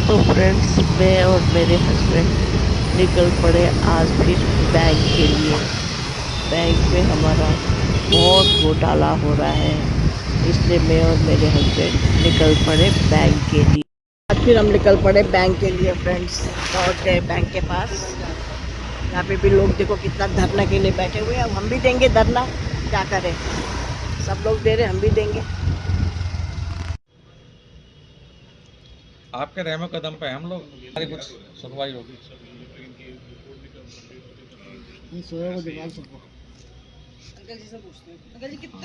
तो फ्रेंड्स, मैं और मेरे हस्बैंड निकल पड़े आज फिर बैंक के लिए। बैंक में हमारा बहुत घोटाला हो रहा है, इसलिए मैं और मेरे हस्बैंड निकल पड़े बैंक के लिए। आज फिर हम निकल पड़े बैंक के लिए फ्रेंड्स। पहुंच गए बैंक के पास। यहाँ पे भी लोग देखो कितना धरना के लिए बैठे हुए हैं। अब हम भी देंगे धरना, क्या करें, सब लोग दे रहे, हम भी देंगे। आपके रहमो कदम पे हम लोग, हमारी कुछ सुनवाई होगी।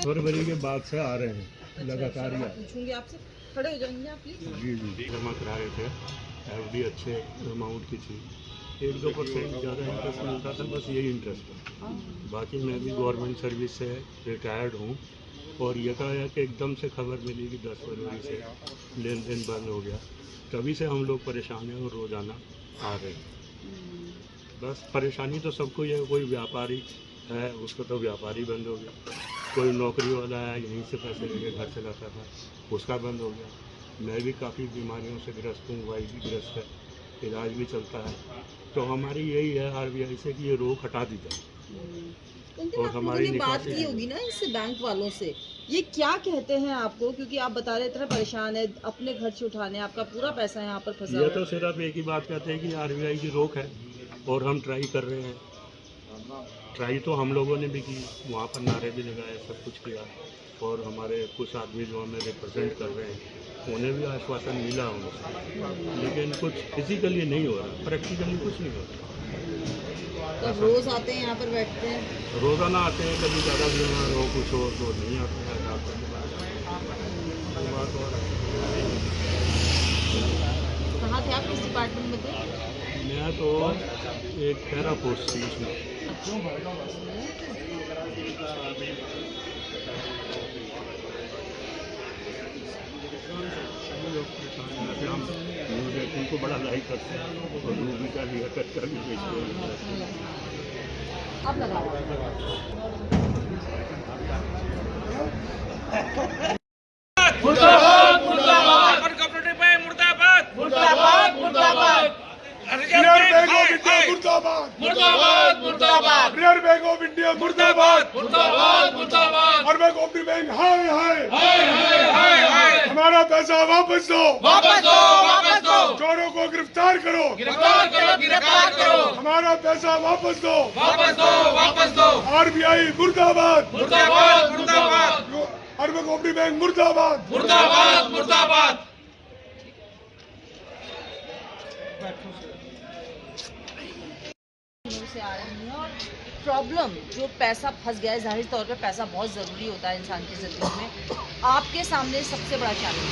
फरवरी के बाद से आ रहे हैं लगातार। पूछूंगी आपसे, खड़े हो जाएंगे आप प्लीज। जी जमा करा रहे थे, एफडी अच्छे अमाउंट की थी, 1-2% ज़्यादा इंटरेस्ट मिलता था, बस यही इंटरेस्ट है। बाकी मैं भी गवर्नमेंट सर्विस से रिटायर्ड हूँ और यकायक एकदम से खबर मिली कि 10 फरवरी से लेन देन बंद हो गया। तभी से हम लोग परेशान हैं और रोज़ाना आ रहे हैं। बस परेशानी तो सबको ही है, कोई व्यापारी है उसको तो व्यापारी बंद हो गया, कोई नौकरी वाला है यहीं से पैसे लेके घर चलाता था उसका बंद हो गया। मैं भी काफ़ी बीमारियों से ग्रस्त हूँ, वाइफ भी ग्रस्त है, इलाज भी चलता है। तो हमारी यही है आरबीआई से कि ये रोक हटा दी जाए। और हमारी बात की होगी ना इससे बैंक वालों से, ये क्या कहते हैं आपको? क्योंकि आप बता रहे इतना परेशान है, अपने घर से उठाने, आपका पूरा पैसा यहाँ पर फंसा ये तो सिर्फ एक ही बात कहते हैं कि आरबीआई की रोक है और हम ट्राई कर रहे हैं। ट्राई तो हम लोगों ने भी की, वहाँ पर नारे भी लगाए, सब कुछ किया और हमारे कुछ आदमी जो हमें रिप्रेजेंट कर रहे हैं उन्हें भी आश्वासन मिला उनसे, लेकिन कुछ फिजिकली नहीं हो रहा, प्रैक्टिकली कुछ नहीं हो रहा। तो रोज आते हैं यहाँ पर बैठते हैं? रोज़ाना आते हैं, कभी ज़्यादा बीमार हो कुछ हो तो नहीं आते हैं। कहाँ थे आप, किस डिपार्टमेंट में थे? मैं तो एक पैरा पोस्ट थी उसमें। हम उनको बड़ा लाइक करते हैं और मूवी का लिया कर भी बेचते हैं। आप लगाओ। मुर्दाबाद मुर्दाबाद कम्युनिटी पे मुर्दाबाद मुर्दाबाद मुर्दाबाद रिजर्व बैंक ऑफ इंडिया मुर्दाबाद मुर्दाबाद मुर्दाबाद रिजर्व बैंक ऑफ इंडिया मुर्दाबाद मुर्दाबाद मुर्दाबाद और बैंक ऑफ बैंक हाय हाय हाय हाय हाय हाय हमारा पैसा वापस दो, वापस दो, वापस दो, चोरों को गिरफ्तार करो, गिरफ्तार करो, गिरफ्तार करो, हमारा पैसा वापस दो, वापस दो, वापस दो, आरबीआई मुर्दाबाद मुर्दाबाद मुर्दाबाद और बैंक ऑफ बैंक मुर्दाबाद मुर्दाबाद मुर्दाबाद। से आ रही हैं और प्रॉब्लम जो पैसा फंस गया है, जाहिर तौर पे पैसा बहुत ज़रूरी होता है इंसान की ज़िंदगी में। आपके सामने सबसे बड़ा चैलेंज?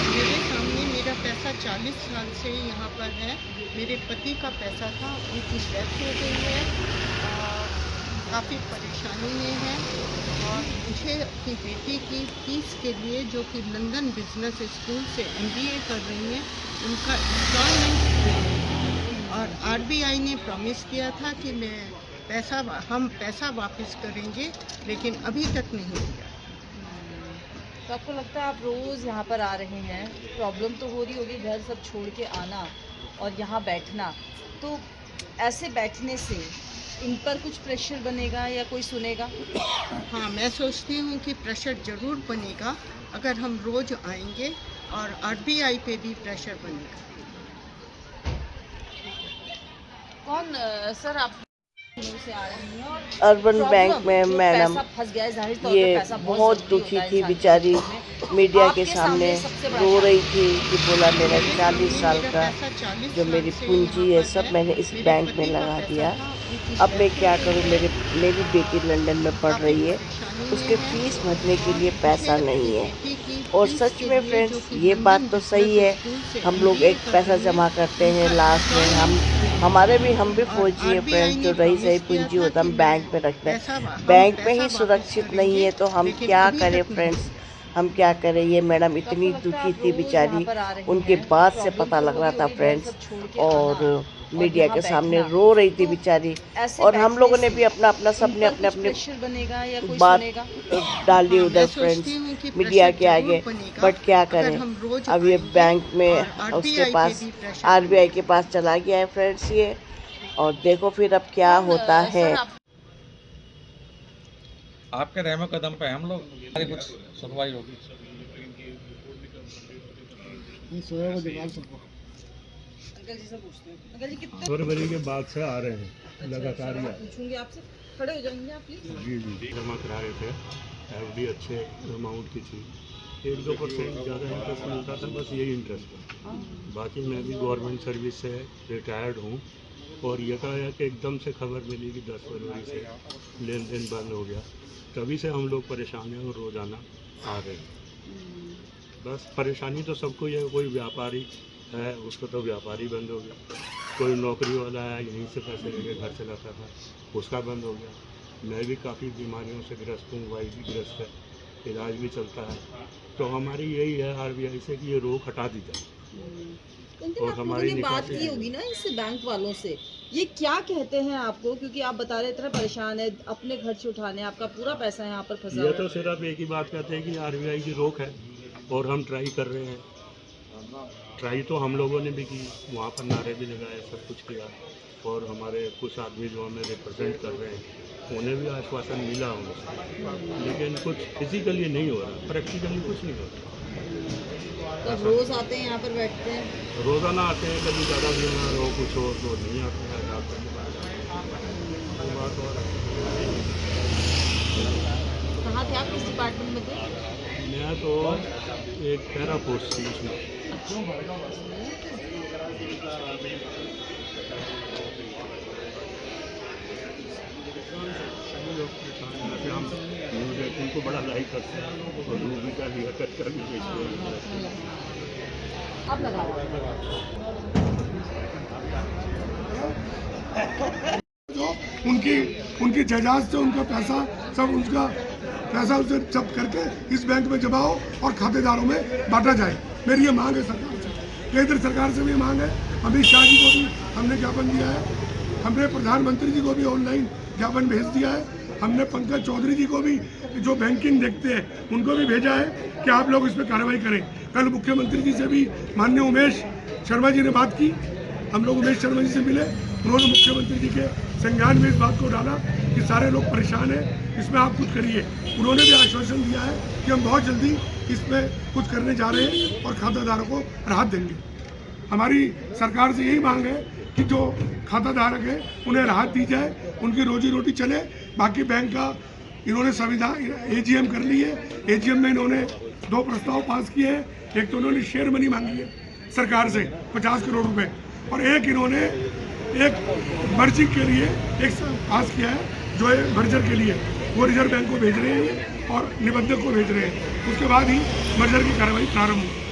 मेरे सामने मेरा पैसा 40 साल से यहाँ पर है। मेरे पति का पैसा था, उनकी डेथ हो गई है, काफ़ी परेशानी में है और मुझे अपनी बेटी की फीस के लिए, जो कि लंदन बिजनेस स्कूल से MBA कर रही हैं, उनका इंस्टॉलमेंट और आरबीआई ने प्रॉमिस किया था कि हम पैसा वापस करेंगे, लेकिन अभी तक नहीं किया। तो आपको लगता है आप रोज़ यहाँ पर आ रहे हैं, प्रॉब्लम तो हो रही होगी, घर सब छोड़ के आना और यहाँ बैठना, तो ऐसे बैठने से इन पर कुछ प्रेशर बनेगा या कोई सुनेगा? हाँ, मैं सोचती हूँ कि प्रेशर ज़रूर बनेगा अगर हम रोज़ आएंगे और आरबीआई पे भी प्रेशर बनेगा। कौन सर आप से आ रही हैं और अर्बन बैंक में मैडम पैसा फंस गया है, जाहिर तौर पे ये पैसा बहुत ज़रूरी दुखी होता है थी इंसान की बेचारी, ज़िंदगी में। मीडिया के आपके सामने सबसे बड़ा रो रही challenge? थी कि बोला मेरा 40 साल मेरा का पैसा 40 जो साल मेरी से पूंजी यहाँ है पर सब है। मैंने इस मेरे बैंक में पति का लगा पैसा दिया। था, उनकी अब मैं डेथ क्या हो करूं, गई है। मेरी बेटी लंदन में पढ़ काफ़ी रही है, परेशानी उसके में है फीस भरने के लिए और पैसा मुझे नहीं है। अपनी बेटी की और फीस सच के में लिए, फ्रेंड्स जो कि ये बात लंदन तो सही बिजनेस है, स्कूल से हम लोग MBA एक कर पैसा रही हैं, जमा करते हैं, उनका लास्ट में हम भी और फौजी है आरबीआई फ्रेंड्स, ने जो रही सही प्रॉमिस किया पूंजी था होता कि हम बैंक में रखते पैसा हैं, हम बैंक में पैसा ही वापस सुरक्षित नहीं करेंगे, है तो हम लेकिन क्या अभी करें तक नहीं फ्रेंड्स, किया। हम क्या करें। ये मैडम इतनी तो आपको लगता है दुखी आप थी रोज़ बेचारी, यहाँ पर आ रहे उनके हैं, बाद से प्रॉब्लम पता तो लग हो रहा रही था होगी, घर फ्रेंड्स। सब छोड़ के और आना मीडिया यहाँ के सामने बैठना, रो रही थी तो बेचारी। ऐसे और हम बैठने लोगों ने से भी अपना अपना सबने उन पर अपने कुछ अपने प्रेशर बनेगा या कोई बात सुनेगा? डाली हाँ, उधर मैं फ्रेंड्स सोचती हूँ कि मीडिया प्रेशर के आगे। जरूर बनेगा बट क्या अगर करें, हम रोज अब ये आएंगे बैंक में और उसके RBI पास पे भी प्रेशर आरबीआई के पास चला गया है फ्रेंड्स ये। और देखो फिर अब क्या होता है। सर, आप आपके रहमो कदम पे हम लोग, हमारी कुछ सुनवाई होगी। अंकल जी से पूछते हैं। अंकल जी कितने फरवरी के बाद से आ रहे हैं लगातार ही। पूछूंगी आपसे, खड़े हो जाएंगे आप प्लीज। जी जमा करा रहे थे, एफडी अच्छे अमाउंट की थी, 1-2% ज़्यादा इंटरेस्ट मिलता था, बस यही इंटरेस्ट है। बाकी मैं भी गवर्नमेंट सर्विस से रिटायर्ड हूँ और यकायक एकदम से खबर मिली कि 10 फरवरी से लेन देन बंद हो गया, तभी से हम लोग परेशान हैं और रोज़ाना आ रहे हैं। बस परेशानी तो सबको ही है, कोई व्यापारी है उसको तो व्यापारी बंद हो गया, कोई नौकरी वाला है यहीं से पैसे लेके घर चलाता था उसका बंद हो गया। मैं भी काफ़ी बीमारियों से ग्रस्त हूँ, वाइफ भी ग्रस्त है, इलाज भी चलता है। तो हमारी यही है आरबीआई से कि ये रोक हटा दी जाए। और हमारी बात की होगी ना इससे बैंक वालों से, ये क्या कहते हैं आपको? क्योंकि आप बता रहे इतना परेशान है, अपने घर से उठाने आपका पूरा पैसा यहाँ पर फंसा ये हुआ तो है। सिर्फ एक ही बात कहते हैं कि आरबीआई की रोक है और हम ट्राई कर रहे हैं। ट्राई तो हम लोगों ने भी की, वहाँ पर नारे भी लगाए, सब कुछ किया। और हमारे कुछ आदमी जो हमें रिप्रेजेंट कर रहे हैं उन्हें भी आश्वासन मिला उनसे, लेकिन कुछ फिजिकली नहीं हो रहा, प्रैक्टिकली कुछ नहीं हो रहा। तो रोज आते हैं यहाँ पर बैठते हैं? रोज़ाना आते हैं, कभी ज़्यादा बीमार हो कुछ हो तो नहीं आते हैं डॉक्टर के पास। वो बात और कहाँ थे आप, किस डिपार्टमेंट में थे? मैं तो एक पैरा पोस्ट थी उसमें। हम न्यूज़ 18 को बड़ा लाइक करते हैं और मूवी का भी हरकत कर भी बेचते हैं। आप लगाओ। उनकी जायदाद से उनका पैसा सब उनका पैसा उसे जब्त करके इस बैंक में जमा हो और खातेदारों में बांटा जाए। मेरी ये मांग है सरकार से, केंद्र सरकार से भी मांग है। अमित शाह जी को भी हमने ज्ञापन दिया है, हमने प्रधानमंत्री जी को भी ऑनलाइन ज्ञापन भेज दिया है, हमने पंकज चौधरी जी को भी जो बैंकिंग देखते हैं उनको भी भेजा है कि आप लोग इस पर कार्रवाई करें। कल मुख्यमंत्री जी से भी माननीय उमेश शर्मा जी ने बात की, हम लोग उमेश शर्मा जी से मिले, उन्होंने मुख्यमंत्री जी के संज्ञान में इस बात को डाला कि सारे लोग परेशान हैं, इसमें आप कुछ करिए। उन्होंने भी आश्वासन दिया है कि हम बहुत जल्दी इसमें कुछ करने जा रहे हैं और खाताधारकों को राहत देंगे। हमारी सरकार से यही मांग है कि जो खाता धारक है उन्हें राहत दी जाए, उनकी रोजी रोटी चले। बाकी बैंक का इन्होंने संविधान एजीएम कर ली है, एजीएम में इन्होंने 2 प्रस्ताव पास किए हैं। एक तो उन्होंने शेयर मनी मांगी है सरकार से 50 करोड़ रुपए, और एक इन्होंने एक मर्जिंग के लिए एक पास किया है जो है मर्जर के लिए, वो रिजर्व बैंक को भेज रहे हैं और निबंधक को भेज रहे हैं। उसके बाद ही मर्जर की कार्रवाई प्रारंभ होगी।